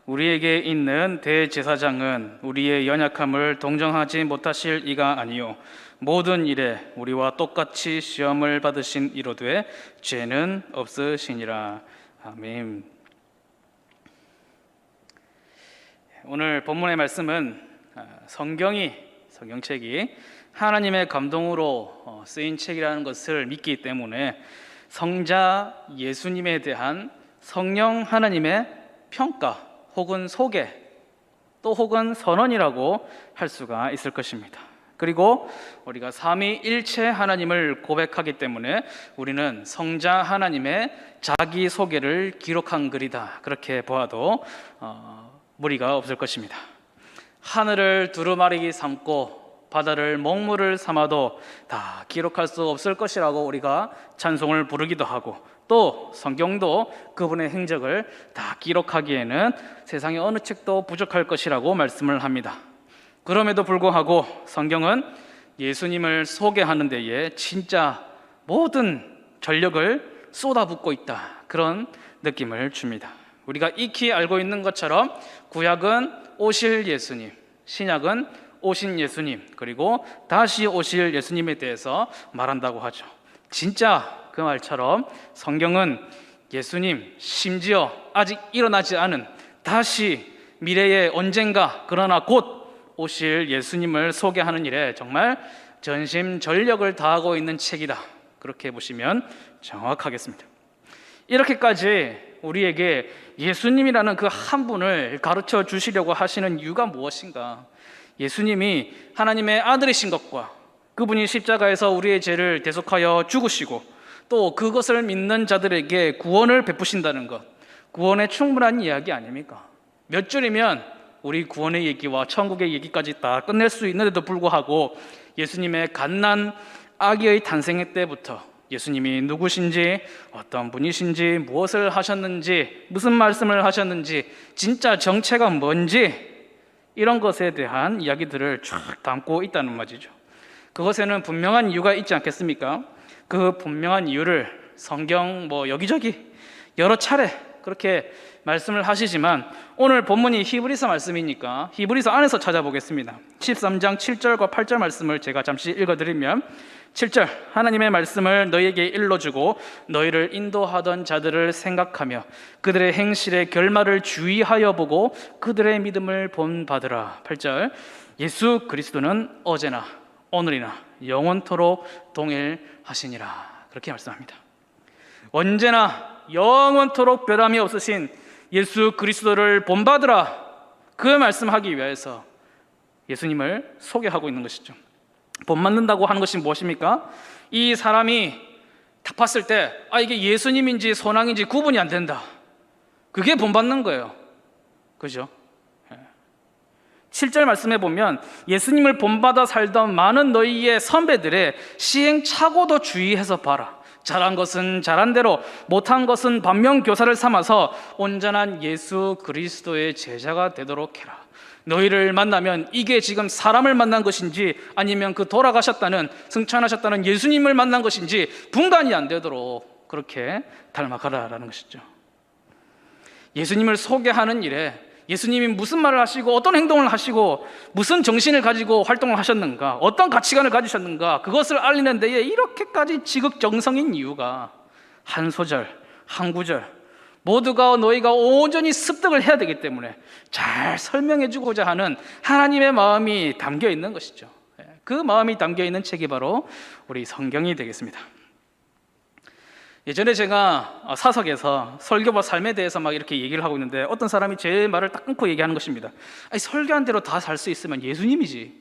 우리에게 있는 대제사장은 우리의 연약함을 동정하지 못하실 이가 아니요 모든 일에 우리와 똑같이 시험을 받으신 이로되 죄는 없으시니라. 아멘. 오늘 본문의 말씀은 성경책이 하나님의 감동으로 쓰인 책이라는 것을 믿기 때문에 성자 예수님에 대한 성령 하나님의 평가 혹은 소개 또 혹은 선언이라고 할 수가 있을 것입니다. 그리고 우리가 삼위일체 하나님을 고백하기 때문에 우리는 성자 하나님의 자기소개를 기록한 글이다, 그렇게 보아도 무리가 없을 것입니다. 하늘을 두루마리 삼고 바다를 먹물을 삼아도 다 기록할 수 없을 것이라고 우리가 찬송을 부르기도 하고, 또 성경도 그분의 행적을 다 기록하기에는 세상의 어느 책도 부족할 것이라고 말씀을 합니다. 그럼에도 불구하고 성경은 예수님을 소개하는 데에 진짜 모든 전력을 쏟아붓고 있다, 그런 느낌을 줍니다. 우리가 익히 알고 있는 것처럼 구약은 오실 예수님, 신약은 오신 예수님, 그리고 다시 오실 예수님에 대해서 말한다고 하죠. 진짜 그 말처럼 성경은 예수님, 심지어 아직 일어나지 않은 다시 미래의 언젠가 그러나 곧 오실 예수님을 소개하는 일에 정말 전심전력을 다하고 있는 책이다, 그렇게 보시면 정확하겠습니다. 이렇게까지 우리에게 예수님이라는 그 한 분을 가르쳐 주시려고 하시는 이유가 무엇인가? 예수님이 하나님의 아들이신 것과 그분이 십자가에서 우리의 죄를 대속하여 죽으시고 또 그것을 믿는 자들에게 구원을 베푸신다는 것, 구원의 충분한 이야기 아닙니까? 몇 줄이면 우리 구원의 얘기와 천국의 얘기까지 다 끝낼 수 있는데도 불구하고 예수님의 갓난 아기의 탄생 때부터 예수님이 누구신지, 어떤 분이신지, 무엇을 하셨는지, 무슨 말씀을 하셨는지, 진짜 정체가 뭔지, 이런 것에 대한 이야기들을 쫙 담고 있다는 말이죠. 그것에는 분명한 이유가 있지 않겠습니까? 그 분명한 이유를 성경 여기저기 여러 차례 그렇게 말씀을 하시지만 오늘 본문이 히브리서 말씀이니까 히브리서 안에서 찾아보겠습니다. 13장 7절과 8절 말씀을 제가 잠시 읽어드리면, 7절, 하나님의 말씀을 너희에게 일러주고 너희를 인도하던 자들을 생각하며 그들의 행실의 결말을 주의하여 보고 그들의 믿음을 본받으라. 8절, 예수 그리스도는 어제나 오늘이나 영원토록 동일하시니라, 그렇게 말씀합니다. 언제나 영원토록 변함이 없으신 예수 그리스도를 본받으라, 그 말씀하기 위해서 예수님을 소개하고 있는 것이죠. 본받는다고 하는 것이 무엇입니까? 이 사람이 딱 봤을 때 이게 예수님인지 선왕인지 구분이 안 된다, 그게 본받는 거예요. 그죠? 7절 말씀해 보면 예수님을 본받아 살던 많은 너희의 선배들의 시행착오도 주의해서 봐라. 잘한 것은 잘한 대로, 못한 것은 반면교사를 삼아서 온전한 예수 그리스도의 제자가 되도록 해라. 너희를 만나면 이게 지금 사람을 만난 것인지 아니면 그 돌아가셨다는, 승천하셨다는 예수님을 만난 것인지 분간이 안 되도록 그렇게 닮아가라라는 것이죠. 예수님을 소개하는 일에 예수님이 무슨 말을 하시고 어떤 행동을 하시고 무슨 정신을 가지고 활동을 하셨는가, 어떤 가치관을 가지셨는가, 그것을 알리는 데에 이렇게까지 지극정성인 이유가 한 소절, 한 구절 모두가 너희가 온전히 습득을 해야 되기 때문에 잘 설명해 주고자 하는 하나님의 마음이 담겨 있는 것이죠. 그 마음이 담겨 있는 책이 바로 우리 성경이 되겠습니다. 예전에 제가 사석에서 설교와 삶에 대해서 막 이렇게 얘기를 하고 있는데 어떤 사람이 제 말을 딱 끊고 얘기하는 것입니다. 설교한 대로 다 살 수 있으면 예수님이지.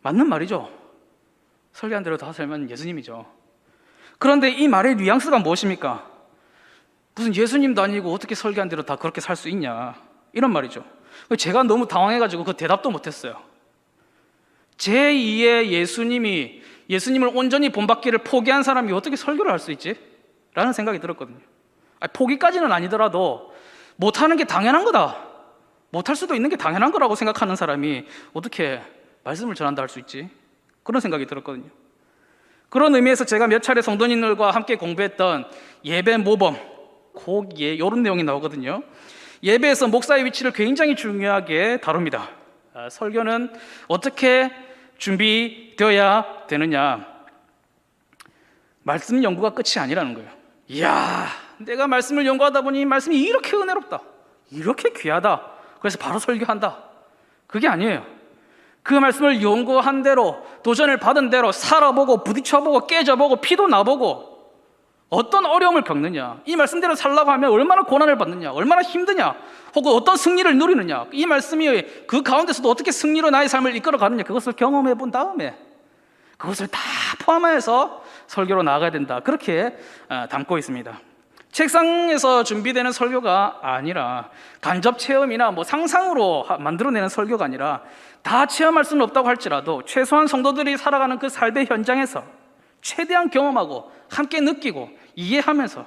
맞는 말이죠. 설교한 대로 다 살면 예수님이죠. 그런데 이 말의 뉘앙스가 무엇입니까? 무슨 예수님도 아니고 어떻게 설교한 대로 다 그렇게 살 수 있냐, 이런 말이죠. 제가 너무 당황해가지고 그 대답도 못했어요. 제2의 예수님을 온전히 본받기를 포기한 사람이 어떻게 설교를 할 수 있지? 라는 생각이 들었거든요. 포기까지는 아니더라도 못하는 게 당연한 거다, 못할 수도 있는 게 당연한 거라고 생각하는 사람이 어떻게 말씀을 전한다 할 수 있지? 그런 생각이 들었거든요. 그런 의미에서 제가 몇 차례 성도님들과 함께 공부했던 예배 모범, 거기에 이런 내용이 나오거든요. 예배에서 목사의 위치를 굉장히 중요하게 다룹니다. 설교는 어떻게 준비되어야 되느냐? 말씀 연구가 끝이 아니라는 거예요. 이야, 내가 말씀을 연구하다 보니 말씀이 이렇게 은혜롭다, 이렇게 귀하다, 그래서 바로 설교한다. 그게 아니에요. 그 말씀을 연구한 대로, 도전을 받은 대로 살아보고 부딪혀보고 깨져보고 피도 나보고 어떤 어려움을 겪느냐, 이 말씀대로 살라고 하면 얼마나 고난을 받느냐, 얼마나 힘드냐, 혹은 어떤 승리를 누리느냐, 이 말씀이 그 가운데서도 어떻게 승리로 나의 삶을 이끌어가느냐, 그것을 경험해 본 다음에 그것을 다 포함해서 설교로 나아가야 된다, 그렇게 담고 있습니다. 책상에서 준비되는 설교가 아니라, 간접 체험이나 상상으로 만들어내는 설교가 아니라, 다 체험할 수는 없다고 할지라도 최소한 성도들이 살아가는 그 삶의 현장에서 최대한 경험하고 함께 느끼고 이해하면서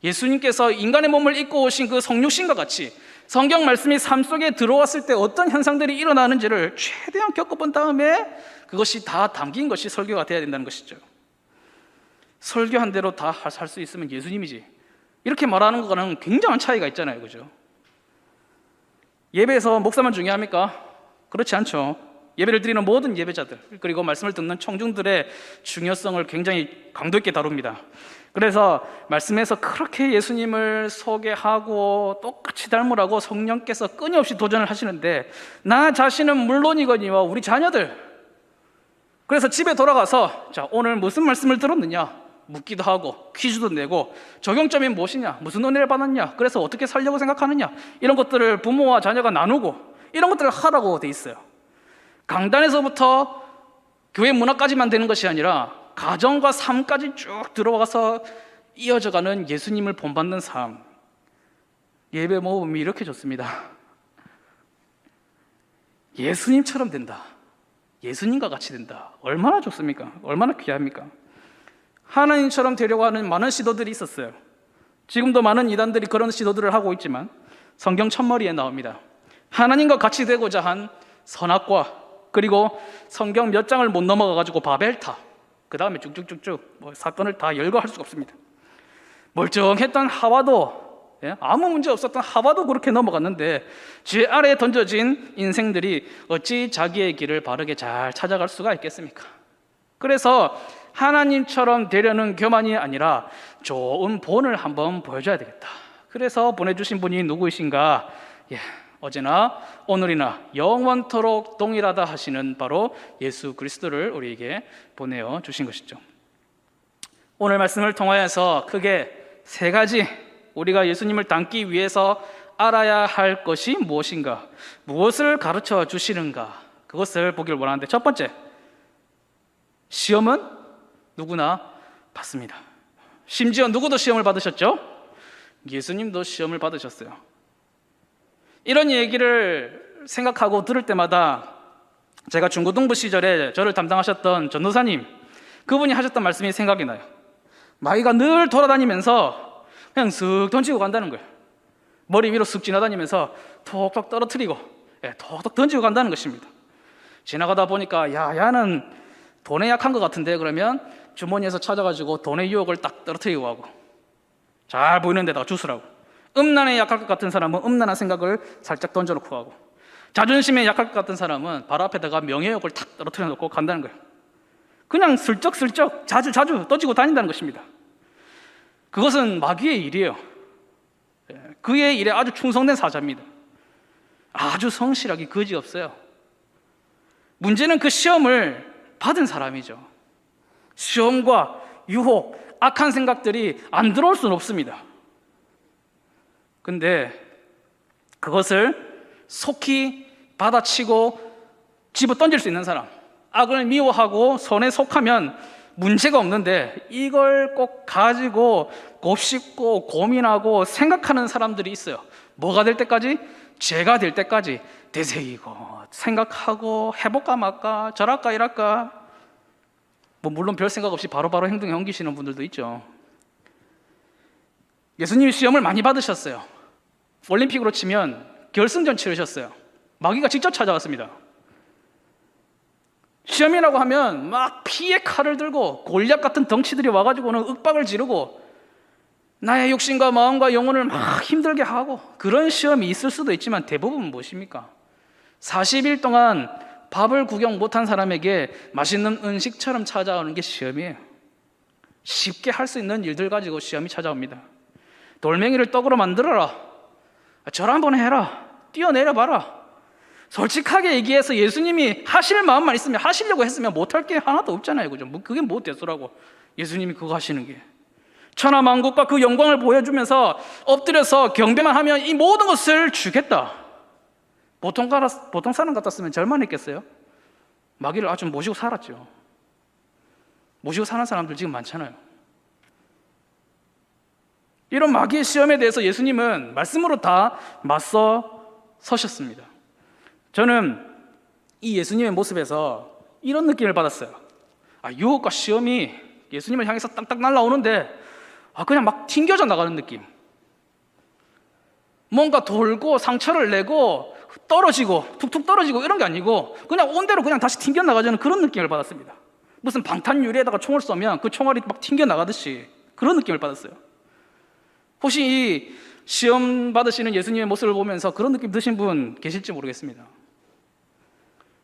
예수님께서 인간의 몸을 입고 오신 그 성육신과 같이 성경 말씀이 삶 속에 들어왔을 때 어떤 현상들이 일어나는지를 최대한 겪어본 다음에 그것이 다 담긴 것이 설교가 되어야 된다는 것이죠. 설교한 대로 다 살 수 있으면 예수님이지, 이렇게 말하는 거는 굉장한 차이가 있잖아요, 그죠? 예배에서 목사만 중요합니까? 그렇지 않죠. 예배를 드리는 모든 예배자들, 그리고 말씀을 듣는 청중들의 중요성을 굉장히 강도 있게 다룹니다. 그래서 말씀에서 그렇게 예수님을 소개하고 똑같이 닮으라고 성령께서 끊임없이 도전을 하시는데, 나 자신은 물론이거니와 우리 자녀들, 그래서 집에 돌아가서 자, 오늘 무슨 말씀을 들었느냐 묻기도 하고, 퀴즈도 내고, 적용점이 무엇이냐, 무슨 은혜를 받았냐, 그래서 어떻게 살려고 생각하느냐, 이런 것들을 부모와 자녀가 나누고, 이런 것들을 하라고 돼 있어요. 강단에서부터 교회 문화까지만 되는 것이 아니라 가정과 삶까지 쭉 들어와서 이어져가는 예수님을 본받는 삶. 예배 모험이 이렇게 좋습니다. 예수님처럼 된다, 예수님과 같이 된다. 얼마나 좋습니까? 얼마나 귀합니까? 하나님처럼 되려고 하는 많은 시도들이 있었어요. 지금도 많은 이단들이 그런 시도들을 하고 있지만 성경 첫머리에 나옵니다. 하나님과 같이 되고자 한 선악과, 그리고 성경 몇 장을 못 넘어가가지고 바벨탑, 그 다음에 쭉쭉쭉쭉 사건을 다 열거할 수가 없습니다. 멀쩡했던 하와도, 아무 문제 없었던 하와도 그렇게 넘어갔는데 죄 아래에 던져진 인생들이 어찌 자기의 길을 바르게 잘 찾아갈 수가 있겠습니까? 그래서 하나님처럼 되려는 교만이 아니라 좋은 본을 한번 보여줘야 되겠다. 그래서 보내주신 분이 누구이신가? 어제나 오늘이나 영원토록 동일하다 하시는 바로 예수 그리스도를 우리에게 보내어 주신 것이죠. 오늘 말씀을 통하여서 크게 세 가지, 우리가 예수님을 닮기 위해서 알아야 할 것이 무엇인가, 무엇을 가르쳐 주시는가, 그것을 보길 원하는데, 첫 번째, 시험은 누구나 받습니다. 심지어 누구도 시험을 받으셨죠? 예수님도 시험을 받으셨어요. 이런 얘기를 생각하고 들을 때마다 제가 중고등부 시절에 저를 담당하셨던 전도사님, 그분이 하셨던 말씀이 생각이 나요. 마귀가 늘 돌아다니면서 그냥 쓱 던지고 간다는 거예요. 머리 위로 쓱 지나다니면서 톡톡 떨어뜨리고 톡톡 던지고 간다는 것입니다. 지나가다 보니까 야는 돈에 약한 것 같은데, 그러면 주머니에서 찾아가지고 돈의 유혹을 딱 떨어뜨리고 하고, 잘 보이는 데다가 주스라고. 음란에 약할 것 같은 사람은 음란한 생각을 살짝 던져놓고 가고, 자존심에 약할 것 같은 사람은 발 앞에다가 명예욕을 탁 떨어뜨려 놓고 간다는 거예요. 그냥 슬쩍슬쩍 자주 던지고 다닌다는 것입니다. 그것은 마귀의 일이에요. 그의 일에 아주 충성된 사자입니다. 아주 성실하게 거지 없어요. 문제는 그 시험을 받은 사람이죠. 시험과 유혹, 악한 생각들이 안 들어올 수는 없습니다. 근데 그것을 속히 받아치고 집어 던질 수 있는 사람, 악을 미워하고 선에 속하면 문제가 없는데, 이걸 꼭 가지고 곱씹고 고민하고 생각하는 사람들이 있어요. 뭐가 될 때까지? 죄가 될 때까지 되새기고 생각하고 해볼까 말까, 저랄까 이랄까, 물론 별 생각 없이 바로바로 행동에 옮기시는 분들도 있죠. 예수님이 시험을 많이 받으셨어요. 올림픽으로 치면 결승전 치르셨어요. 마귀가 직접 찾아왔습니다. 시험이라고 하면 막 피에 칼을 들고 골리앗 같은 덩치들이 와가지고는 윽박을 지르고, 나의 육신과 마음과 영혼을 막 힘들게 하고 그런 시험이 있을 수도 있지만 대부분 무엇입니까? 40일 동안 밥을 구경 못한 사람에게 맛있는 음식처럼 찾아오는 게 시험이에요. 쉽게 할 수 있는 일들 가지고 시험이 찾아옵니다. 돌멩이를 떡으로 만들어라. 절 한번 해라. 뛰어내려봐라. 솔직하게 얘기해서 예수님이 하실 마음만 있으면, 하시려고 했으면 못할 게 하나도 없잖아요. 그죠? 그게 뭐 됐어라고 예수님이 그거 하시는 게. 천하만국과 그 영광을 보여주면서 엎드려서 경배만 하면 이 모든 것을 주겠다. 보통 사람 같았으면 절만 했겠어요? 마귀를 아주 모시고 살았죠. 모시고 사는 사람들 지금 많잖아요. 이런 마귀의 시험에 대해서 예수님은 말씀으로 다 맞서 서셨습니다. 저는 이 예수님의 모습에서 이런 느낌을 받았어요. 유혹과 시험이 예수님을 향해서 딱딱 날아오는데 그냥 막 튕겨져 나가는 느낌. 뭔가 돌고 상처를 내고 떨어지고 툭툭 떨어지고 이런 게 아니고 그냥 온대로 그냥 다시 튕겨 나가자는 그런 느낌을 받았습니다. 무슨 방탄유리에다가 총을 쏘면 그 총알이 막 튕겨 나가듯이 그런 느낌을 받았어요. 혹시 이 시험 받으시는 예수님의 모습을 보면서 그런 느낌 드신 분 계실지 모르겠습니다.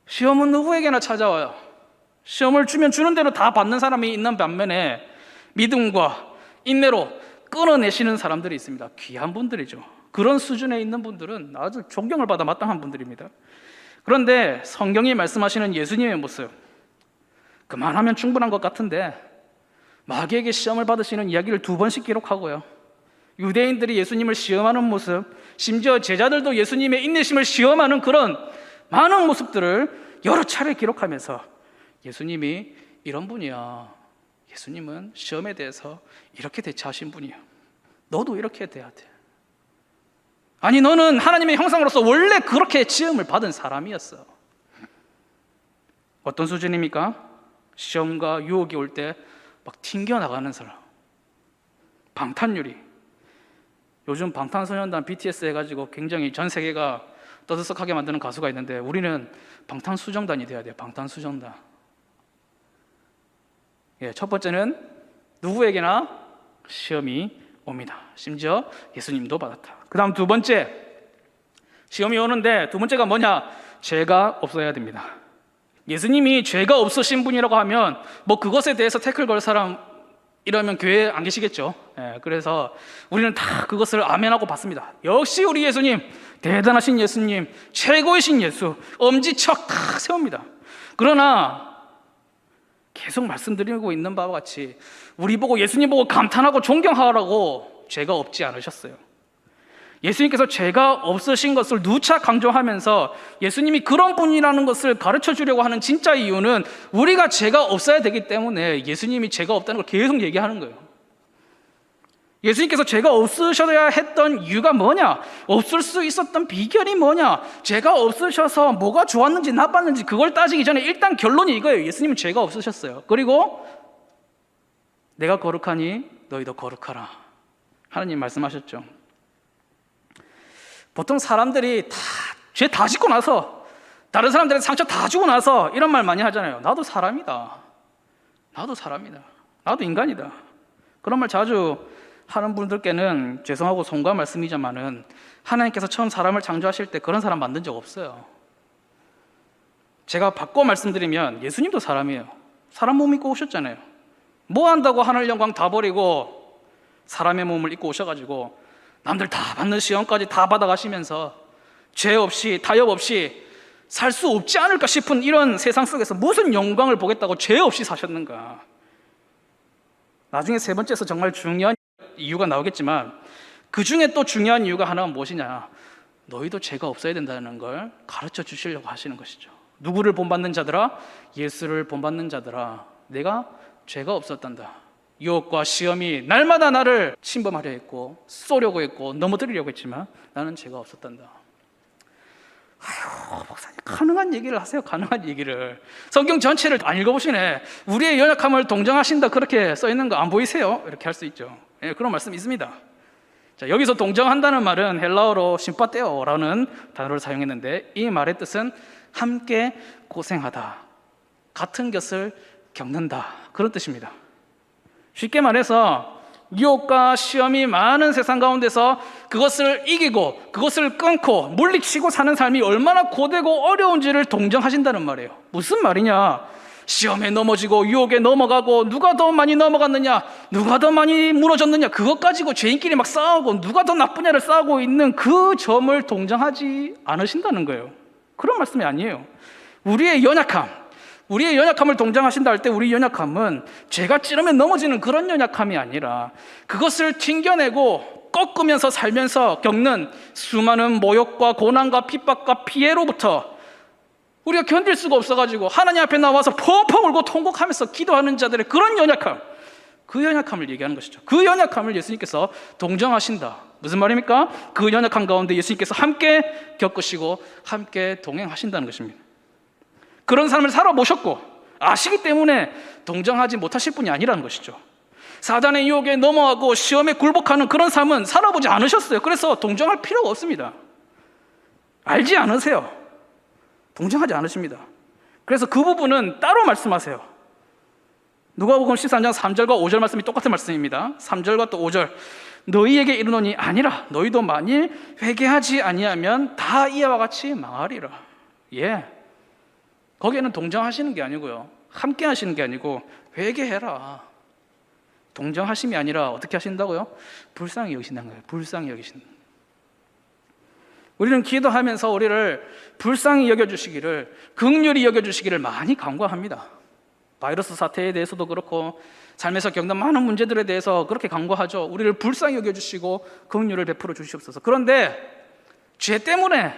시험은 누구에게나 찾아와요. 시험을 주면 주는 대로 다 받는 사람이 있는 반면에 믿음과 인내로 끊어내시는 사람들이 있습니다. 귀한 분들이죠. 그런 수준에 있는 분들은 아주 존경을 받아 마땅한 분들입니다. 그런데 성경이 말씀하시는 예수님의 모습, 그만하면 충분한 것 같은데 마귀에게 시험을 받으시는 이야기를 2번씩 기록하고요. 유대인들이 예수님을 시험하는 모습, 심지어 제자들도 예수님의 인내심을 시험하는 그런 많은 모습들을 여러 차례 기록하면서 예수님이 이런 분이야. 예수님은 시험에 대해서 이렇게 대처하신 분이야. 너도 이렇게 돼야 돼. 아니, 너는 하나님의 형상으로서 원래 그렇게 지음을 받은 사람이었어. 어떤 수준입니까? 시험과 유혹이 올 때 막 튕겨나가는 사람. 방탄유리. 요즘 방탄소년단 BTS 해가지고 굉장히 전 세계가 떠들썩하게 만드는 가수가 있는데 우리는 방탄수정단이 돼야 돼요. 방탄수정단. 첫 번째는 누구에게나 시험이 옵니다. 심지어 예수님도 받았다. 그 다음 2번째, 시험이 오는데 2번째가 뭐냐? 죄가 없어야 됩니다. 예수님이 죄가 없으신 분이라고 하면 뭐 그것에 대해서 태클 걸 사람 이러면 교회에 안 계시겠죠. 그래서 우리는 다 그것을 아멘하고 받습니다. 역시 우리 예수님, 대단하신 예수님, 최고이신 예수, 엄지척 다 세웁니다. 그러나 계속 말씀드리고 있는 바와 같이 우리 보고 예수님 보고 감탄하고 존경하라고 죄가 없지 않으셨어요. 예수님께서 죄가 없으신 것을 누차 강조하면서 예수님이 그런 분이라는 것을 가르쳐 주려고 하는 진짜 이유는 우리가 죄가 없어야 되기 때문에 예수님이 죄가 없다는 걸 계속 얘기하는 거예요. 예수님께서 죄가 없으셔야 했던 이유가 뭐냐? 없을 수 있었던 비결이 뭐냐? 죄가 없으셔서 뭐가 좋았는지 나빴는지 그걸 따지기 전에 일단 결론이 이거예요. 예수님은 죄가 없으셨어요. 그리고 내가 거룩하니 너희도 거룩하라. 하나님 말씀하셨죠. 보통 사람들이 죄 다 짓고 나서 다른 사람들한테 상처 다 주고 나서 이런 말 많이 하잖아요. 나도 사람이다. 나도 사람이다. 나도 인간이다. 그런 말 자주 하는 분들께는 죄송하고 송구한 말씀이지만은 하나님께서 처음 사람을 창조하실 때 그런 사람 만든 적 없어요. 제가 바꿔 말씀드리면 예수님도 사람이에요. 사람 몸 입고 오셨잖아요. 뭐 한다고 하늘 영광 다 버리고 사람의 몸을 입고 오셔가지고 남들 다 받는 시험까지 다 받아가시면서 죄 없이 타협 없이 살 수 없지 않을까 싶은 이런 세상 속에서 무슨 영광을 보겠다고 죄 없이 사셨는가. 나중에 3번째에서 정말 중요한 이유가 나오겠지만 그 중에 또 중요한 이유가 하나가 무엇이냐? 너희도 죄가 없어야 된다는 걸 가르쳐 주시려고 하시는 것이죠. 누구를 본받는 자들아? 예수를 본받는 자들아, 내가 죄가 없었단다. 유혹과 시험이 날마다 나를 침범하려 했고 쏘려고 했고 넘어뜨리려고 했지만 나는 죄가 없었단다. 아유, 목사님 가능한 얘기를 하세요. 가능한 얘기를. 성경 전체를 안 읽어보시네. 우리의 연약함을 동정하신다 그렇게 써있는 거 안 보이세요? 이렇게 할 수 있죠. 그런 말씀이 있습니다. 자, 여기서 동정한다는 말은 헬라어로 심파테오라는 단어를 사용했는데 이 말의 뜻은 함께 고생하다, 같은 것을 겪는다, 그런 뜻입니다. 쉽게 말해서 유혹과 시험이 많은 세상 가운데서 그것을 이기고 그것을 끊고 물리치고 사는 삶이 얼마나 고되고 어려운지를 동정하신다는 말이에요. 무슨 말이냐? 시험에 넘어지고 유혹에 넘어가고 누가 더 많이 넘어갔느냐, 누가 더 많이 무너졌느냐, 그것 가지고 죄인끼리 막 싸우고 누가 더 나쁘냐를 싸우고 있는 그 점을 동정하지 않으신다는 거예요. 그런 말씀이 아니에요. 우리의 연약함을 동정하신다 할 때 우리 연약함은 죄가 찌르면 넘어지는 그런 연약함이 아니라 그것을 튕겨내고 꺾으면서 살면서 겪는 수많은 모욕과 고난과 핍박과 피해로부터 우리가 견딜 수가 없어가지고 하나님 앞에 나와서 펑펑 울고 통곡하면서 기도하는 자들의 그런 연약함, 그 연약함을 얘기하는 것이죠. 그 연약함을 예수님께서 동정하신다. 무슨 말입니까? 그 연약함 가운데 예수님께서 함께 겪으시고 함께 동행하신다는 것입니다. 그런 삶을 살아보셨고 아시기 때문에 동정하지 못하실 분이 아니라는 것이죠. 사단의 유혹에 넘어가고 시험에 굴복하는 그런 삶은 살아보지 않으셨어요. 그래서 동정할 필요가 없습니다. 알지 않으세요. 동정하지 않으십니다. 그래서 그 부분은 따로 말씀하세요. 누가복음 13장 3절과 5절 말씀이 똑같은 말씀입니다. 3절과 또 5절. 너희에게 이르노니 아니라 너희도 만일 회개하지 아니하면 다 이와 같이 망하리라. 예. 거기에는 동정하시는 게 아니고요, 함께 하시는 게 아니고 회개해라. 동정하심이 아니라 어떻게 하신다고요? 불쌍히 여기신다는 거예요. 불쌍히 여기신다. 우리는 기도하면서 우리를 불쌍히 여겨주시기를, 긍휼히 여겨주시기를 많이 간구합니다. 바이러스 사태에 대해서도 그렇고 삶에서 겪는 많은 문제들에 대해서 그렇게 간구하죠. 우리를 불쌍히 여겨주시고 긍휼을 베풀어 주시옵소서. 그런데 죄 때문에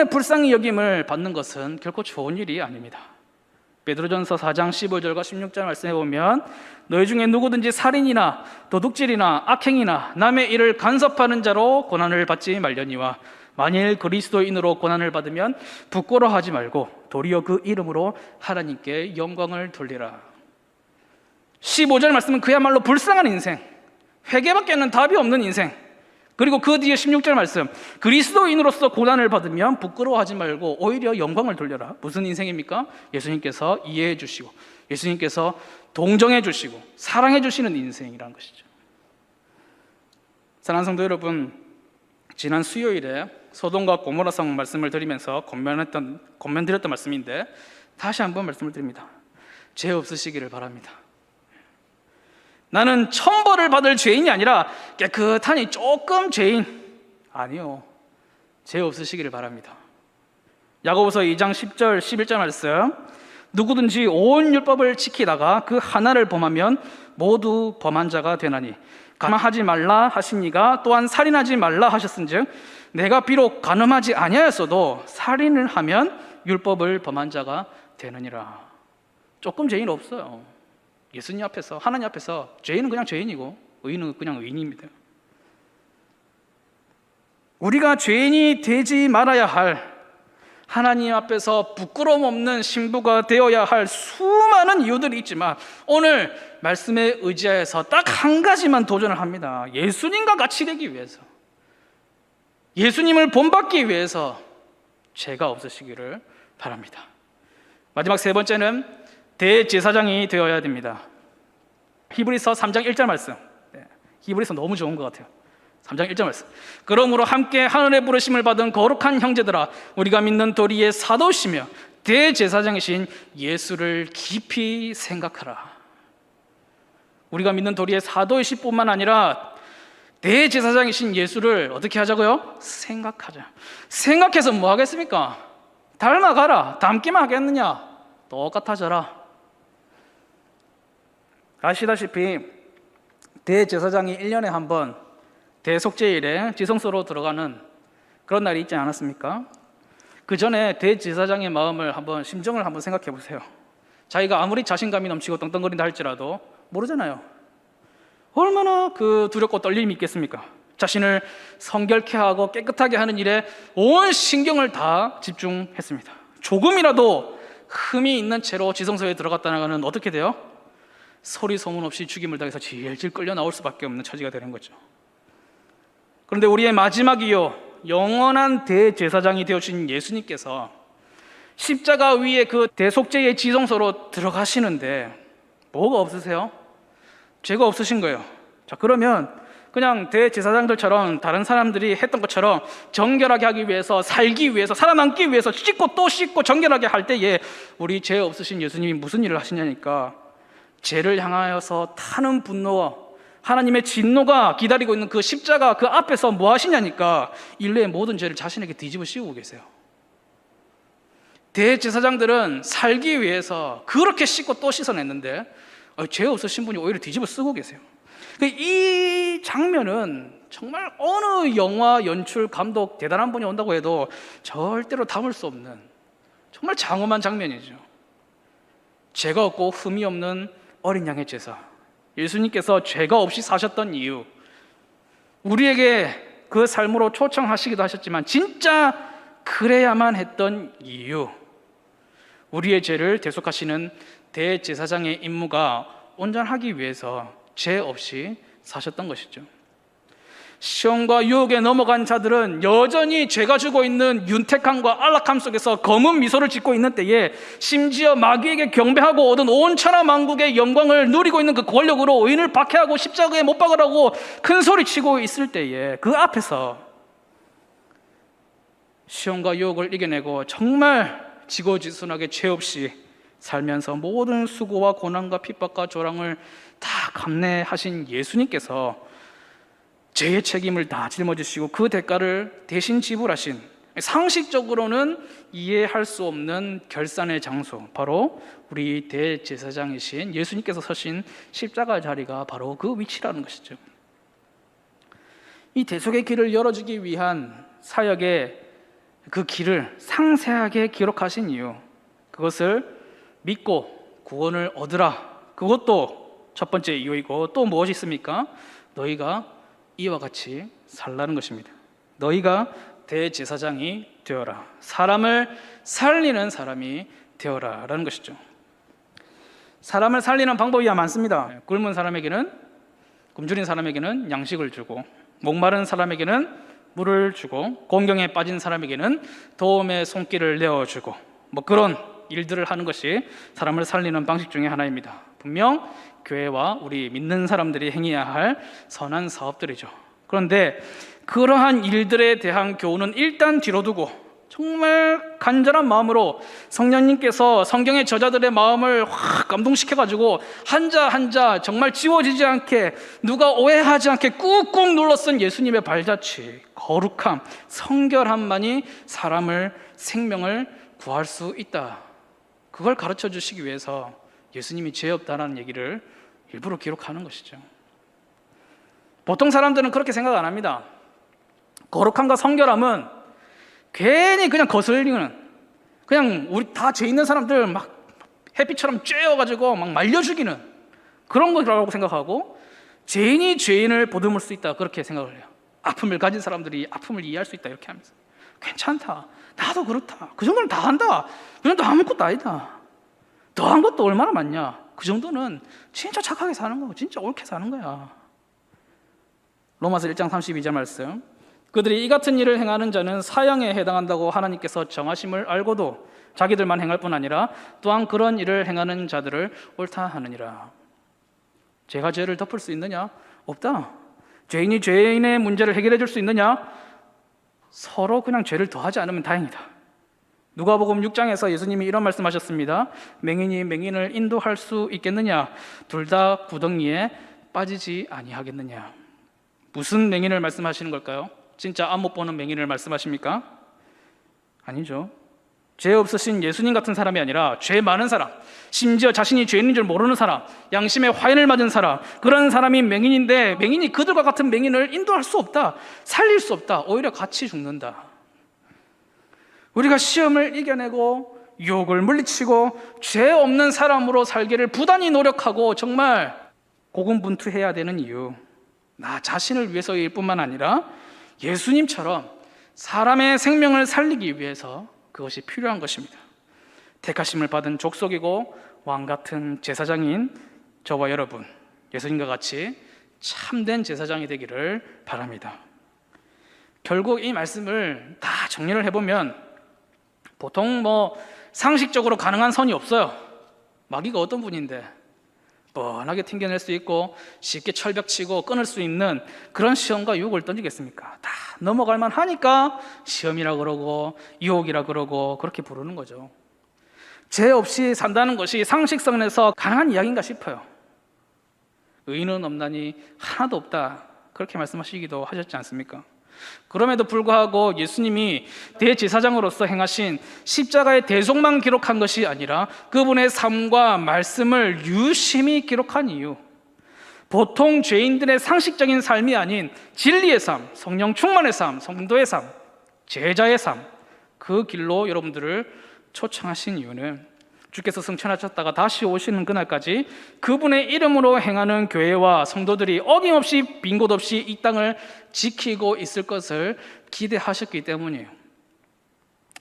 불쌍히 여김을 받는 것은 결코 좋은 일이 아닙니다. 베드로전서 4장 15절과 16절 말씀해 보면 너희 중에 누구든지 살인이나 도둑질이나 악행이나 남의 일을 간섭하는 자로 고난을 받지 말려니와 만일 그리스도인으로 고난을 받으면 부끄러워하지 말고 도리어 그 이름으로 하나님께 영광을 돌리라. 15절 말씀은 그야말로 불쌍한 인생, 회개밖에는 답이 없는 인생. 그리고 그 뒤에 16절 말씀, 그리스도인으로서 고난을 받으면 부끄러워하지 말고 오히려 영광을 돌려라. 무슨 인생입니까? 예수님께서 이해해 주시고 예수님께서 동정해 주시고 사랑해 주시는 인생이라는 것이죠. 사랑하는 성도 여러분, 지난 수요일에 소돔과 고모라성 말씀을 드리면서 권면드렸던 말씀인데 다시 한번 말씀을 드립니다. 죄 없으시기를 바랍니다. 나는 천벌을 받을 죄인이 아니라 깨끗하니 조금 죄인. 아니요, 죄 없으시기를 바랍니다. 야고보서 2장 10절 11절 말씀, 누구든지 온 율법을 지키다가 그 하나를 범하면 모두 범한 자가 되나니 가늠하지 말라 하시니가 또한 살인하지 말라 하셨은즉 내가 비록 가늠하지 아니하였어도 살인을 하면 율법을 범한 자가 되느니라. 조금 죄인 없어요. 예수님 앞에서, 하나님 앞에서 죄인은 그냥 죄인이고 의인은 그냥 의인입니다. 우리가 죄인이 되지 말아야 할, 하나님 앞에서 부끄러움 없는 신부가 되어야 할 수많은 이유들이 있지만 오늘 말씀에 의지하여서 딱 한 가지만 도전을 합니다. 예수님과 같이 되기 위해서, 예수님을 본받기 위해서 죄가 없으시기를 바랍니다. 마지막 세 번째는 대제사장이 되어야 됩니다. 히브리서 3장 1절 말씀, 히브리서 너무 좋은 것 같아요. 3장 1절 말씀, 그러므로 함께 하늘의 부르심을 받은 거룩한 형제들아, 우리가 믿는 도리의 사도시며 대제사장이신 예수를 깊이 생각하라. 우리가 믿는 도리의 사도이실 뿐만 아니라 대제사장이신 예수를 어떻게 하자고요? 생각하자. 생각해서 뭐 하겠습니까? 닮아가라. 닮기만 하겠느냐? 똑같아져라. 아시다시피 대제사장이 1년에 한 번 대속죄일에 지성소로 들어가는 그런 날이 있지 않았습니까? 그 전에 대제사장의 마음을 심정을 한번 생각해 보세요. 자기가 아무리 자신감이 넘치고 떵떵거린다 할지라도 모르잖아요. 얼마나 그 두렵고 떨림이 있겠습니까? 자신을 성결케 하고 깨끗하게 하는 일에 온 신경을 다 집중했습니다. 조금이라도 흠이 있는 채로 지성소에 들어갔다가는 어떻게 돼요? 소리 소문 없이 죽임을 당해서 질질 끌려 나올 수밖에 없는 처지가 되는 거죠. 그런데 우리의 마지막이요, 영원한 대제사장이 되어주신 예수님께서 십자가 위에 그 대속죄의 지성소로 들어가시는데 뭐가 없으세요? 죄가 없으신 거예요. 자, 그러면 그냥 대제사장들처럼 다른 사람들이 했던 것처럼 정결하게 하기 위해서, 살기 위해서, 살아남기 위해서 씻고 또 씻고 정결하게 할 때에 우리 죄 없으신 예수님이 무슨 일을 하시냐니까, 죄를 향하여서 타는 분노와 하나님의 진노가 기다리고 있는 그 십자가 그 앞에서 뭐 하시냐니까, 인류의 모든 죄를 자신에게 뒤집어 씌우고 계세요. 대제사장들은 살기 위해서 그렇게 씻고 또 씻어냈는데 죄 없으신 분이 오히려 뒤집어 쓰고 계세요. 이 장면은 정말 어느 영화 연출 감독 대단한 분이 온다고 해도 절대로 담을 수 없는 정말 장엄한 장면이죠. 죄가 없고 흠이 없는 어린 양의 제사, 예수님께서 죄가 없이 사셨던 이유, 우리에게 그 삶으로 초청하시기도 하셨지만 진짜 그래야만 했던 이유, 우리의 죄를 대속하시는 대제사장의 임무가 온전하기 위해서 죄 없이 사셨던 것이죠. 시험과 유혹에 넘어간 자들은 여전히 죄가 주고 있는 윤택함과 안락함 속에서 검은 미소를 짓고 있는 때에, 심지어 마귀에게 경배하고 얻은 온 천하 만국의 영광을 누리고 있는 그 권력으로 의인을 박해하고 십자가에 못 박으라고 큰 소리치고 있을 때에, 그 앞에서 시험과 유혹을 이겨내고 정말 지고지순하게 죄 없이 살면서 모든 수고와 고난과 핍박과 조랑을 다 감내하신 예수님께서 죄의 책임을 다 짊어지시고 그 대가를 대신 지불하신, 상식적으로는 이해할 수 없는 결산의 장소, 바로 우리 대제사장이신 예수님께서 서신 십자가 자리가 바로 그 위치라는 것이죠. 이 대속의 길을 열어주기 위한 사역의 그 길을 상세하게 기록하신 이유, 그것을 믿고 구원을 얻으라, 그것도 첫 번째 이유이고, 또 무엇이 있습니까? 너희가 이와 같이 살라는 것입니다. 너희가 대제사장이 되어라, 사람을 살리는 사람이 되어라 라는 것이죠. 사람을 살리는 방법이야 많습니다. 굶은 사람에게는, 굶주린 사람에게는 양식을 주고, 목마른 사람에게는 물을 주고, 곤경에 빠진 사람에게는 도움의 손길을 내어주고, 그런 일들을 하는 것이 사람을 살리는 방식 중에 하나입니다. 분명 교회와 우리 믿는 사람들이 행해야 할 선한 사업들이죠. 그런데 그러한 일들에 대한 교훈은 일단 뒤로 두고 정말 간절한 마음으로 성령님께서 성경의 저자들의 마음을 확 감동시켜가지고 한자 한자 정말 지워지지 않게, 누가 오해하지 않게 꾹꾹 눌러 쓴 예수님의 발자취, 거룩함, 성결함만이 사람을, 생명을 구할 수 있다, 그걸 가르쳐 주시기 위해서 예수님이 죄 없다라는 얘기를 일부러 기록하는 것이죠. 보통 사람들은 그렇게 생각 안 합니다. 거룩함과 성결함은 괜히 그냥 거슬리는, 그냥 우리 다 죄 있는 사람들 막 햇빛처럼 쬐어가지고 막 말려 죽이는 그런 거라고 생각하고, 죄인이 죄인을 보듬을 수 있다, 그렇게 생각을 해요. 아픔을 가진 사람들이 아픔을 이해할 수 있다, 이렇게 하면서 괜찮다, 나도 그렇다, 그 정도는 다 한다, 그 정도 아무것도 아니다, 더한 것도 얼마나 많냐, 그 정도는 진짜 착하게 사는 거고 진짜 옳게 사는 거야. 로마서 1장 32절 말씀, 그들이 이 같은 일을 행하는 자는 사형에 해당한다고 하나님께서 정하심을 알고도 자기들만 행할 뿐 아니라 또한 그런 일을 행하는 자들을 옳다 하느니라. 죄가 죄를 덮을 수 있느냐? 없다. 죄인이 죄인의 문제를 해결해 줄 수 있느냐? 서로 그냥 죄를 더하지 않으면 다행이다. 누가복음 6장에서 예수님이 이런 말씀하셨습니다. 맹인이 맹인을 인도할 수 있겠느냐? 둘 다 구덩이에 빠지지 아니하겠느냐? 무슨 맹인을 말씀하시는 걸까요? 진짜 앞 못 보는 맹인을 말씀하십니까? 아니죠. 죄 없으신 예수님 같은 사람이 아니라 죄 많은 사람, 심지어 자신이 죄인인 줄 모르는 사람, 양심의 화인을 맞은 사람, 그런 사람이 맹인인데, 맹인이 그들과 같은 맹인을 인도할 수 없다, 살릴 수 없다, 오히려 같이 죽는다. 우리가 시험을 이겨내고 유혹을 물리치고 죄 없는 사람으로 살기를 부단히 노력하고 정말 고군분투해야 되는 이유, 나 자신을 위해서일 뿐만 아니라 예수님처럼 사람의 생명을 살리기 위해서 그것이 필요한 것입니다. 택하심을 받은 족속이고 왕 같은 제사장인 저와 여러분, 예수님과 같이 참된 제사장이 되기를 바랍니다. 결국 이 말씀을 다 정리를 해보면 보통 상식적으로 가능한 선이 없어요. 마귀가 어떤 분인데 뻔하게 튕겨낼 수 있고 쉽게 철벽치고 끊을 수 있는 그런 시험과 유혹을 던지겠습니까? 다 넘어갈 만하니까 시험이라 그러고 유혹이라 그러고 그렇게 부르는 거죠. 죄 없이 산다는 것이 상식선에서 가능한 이야기인가 싶어요. 의인은 없나니 하나도 없다, 그렇게 말씀하시기도 하셨지 않습니까? 그럼에도 불구하고 예수님이 대제사장으로서 행하신 십자가의 대속만 기록한 것이 아니라 그분의 삶과 말씀을 유심히 기록한 이유, 보통 죄인들의 상식적인 삶이 아닌 진리의 삶, 성령 충만의 삶, 성도의 삶, 제자의 삶, 그 길로 여러분들을 초청하신 이유는 주께서 승천하셨다가 다시 오시는 그날까지 그분의 이름으로 행하는 교회와 성도들이 어김없이 빈 곳 없이 이 땅을 지키고 있을 것을 기대하셨기 때문이에요.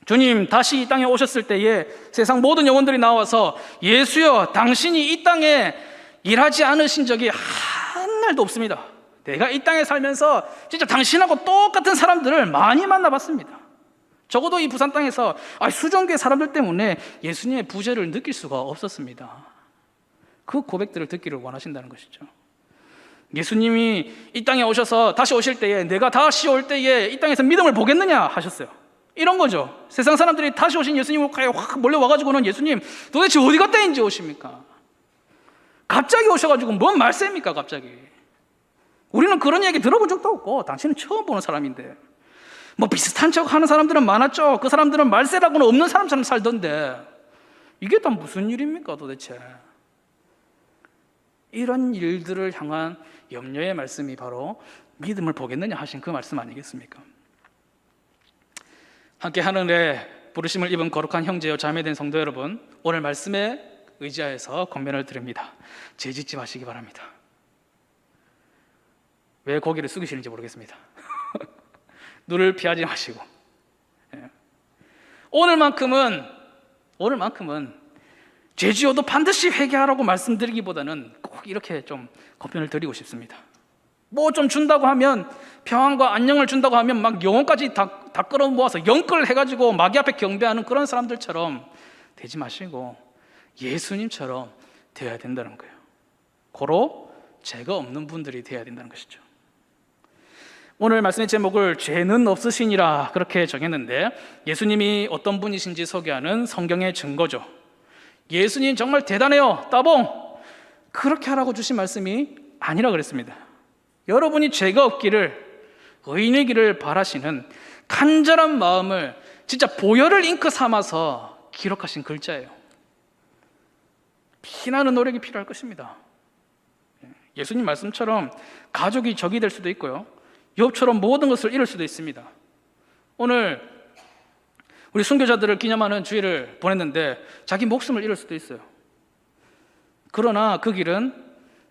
주님 다시 이 땅에 오셨을 때에 세상 모든 영혼들이 나와서 예수여, 당신이 이 땅에 일하지 않으신 적이 한 날도 없습니다. 내가 이 땅에 살면서 진짜 당신하고 똑같은 사람들을 많이 만나봤습니다. 적어도 이 부산 땅에서 수종교의 사람들 때문에 예수님의 부재를 느낄 수가 없었습니다. 그 고백들을 듣기를 원하신다는 것이죠. 예수님이 이 땅에 오셔서 다시 오실 때에 내가 다시 올 때에 이 땅에서 믿음을 보겠느냐 하셨어요. 이런 거죠. 세상 사람들이 다시 오신 예수님을 확 몰려와가지고는 예수님 도대체 어디 갔다 이제 오십니까? 갑자기 오셔가지고 뭔 말씀입니까 갑자기? 우리는 그런 얘기 들어본 적도 없고 당신은 처음 보는 사람인데 뭐 비슷한 척 하는 사람들은 많았죠. 그 사람들은 말세라고는 없는 사람처럼 살던데 이게 다 무슨 일입니까 도대체? 이런 일들을 향한 염려의 말씀이 바로 믿음을 보겠느냐 하신 그 말씀 아니겠습니까? 함께 하늘에 부르심을 입은 거룩한 형제여 자매된 성도 여러분, 오늘 말씀에 의지하여서 권면을 드립니다. 죄 짓지 마시기 바랍니다. 왜 고개를 숙이시는지 모르겠습니다. 눈을 피하지 마시고 오늘만큼은 죄 지어도 반드시 회개하라고 말씀드리기보다는 꼭 이렇게 좀 권면을 드리고 싶습니다. 뭐 좀 준다고 하면, 평안과 안녕을 준다고 하면 막 영혼까지 다 끌어모아서 영끌 해가지고 마귀 앞에 경배하는 그런 사람들처럼 되지 마시고 예수님처럼 되어야 된다는 거예요. 고로 죄가 없는 분들이 되어야 된다는 것이죠. 오늘 말씀의 제목을 죄는 없으시니라 그렇게 정했는데, 예수님이 어떤 분이신지 소개하는 성경의 증거죠. 예수님 정말 대단해요, 따봉! 그렇게 하라고 주신 말씀이 아니라 그랬습니다. 여러분이 죄가 없기를, 의인이기를 바라시는 간절한 마음을 진짜 보혈을 잉크 삼아서 기록하신 글자예요. 피나는 노력이 필요할 것입니다. 예수님 말씀처럼 가족이 적이 될 수도 있고요, 욥처럼 모든 것을 잃을 수도 있습니다. 오늘 우리 순교자들을 기념하는 주일을 보냈는데 자기 목숨을 잃을 수도 있어요. 그러나 그 길은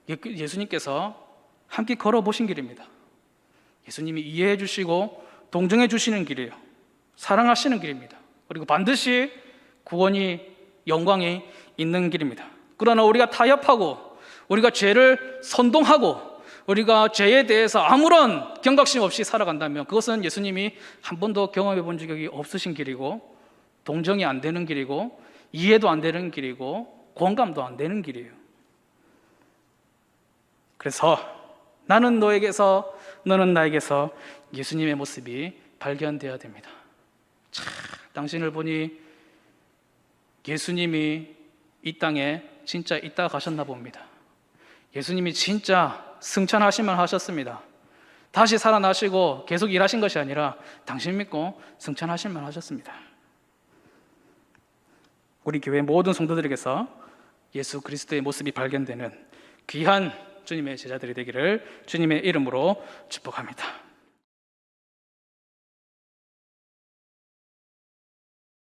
예수님께서 함께 걸어보신 길입니다. 예수님이 이해해 주시고 동정해 주시는 길이에요. 사랑하시는 길입니다. 그리고 반드시 구원이, 영광이 있는 길입니다. 그러나 우리가 타협하고 우리가 죄를 선동하고 우리가 죄에 대해서 아무런 경각심 없이 살아간다면 그것은 예수님이 한 번도 경험해 본 적이 없으신 길이고, 동정이 안 되는 길이고, 이해도 안 되는 길이고, 공감도 안 되는 길이에요. 그래서 나는 너에게서, 너는 나에게서 예수님의 모습이 발견되어야 됩니다. 당신을 보니 예수님이 이 땅에 진짜 있다 가셨나 봅니다. 예수님이 진짜 승천하실만 하셨습니다. 다시 살아나시고 계속 일하신 것이 아니라 당신 믿고 승천하실만 하셨습니다. 우리 교회 모든 성도들에게서 예수 그리스도의 모습이 발견되는 귀한 주님의 제자들이 되기를 주님의 이름으로 축복합니다.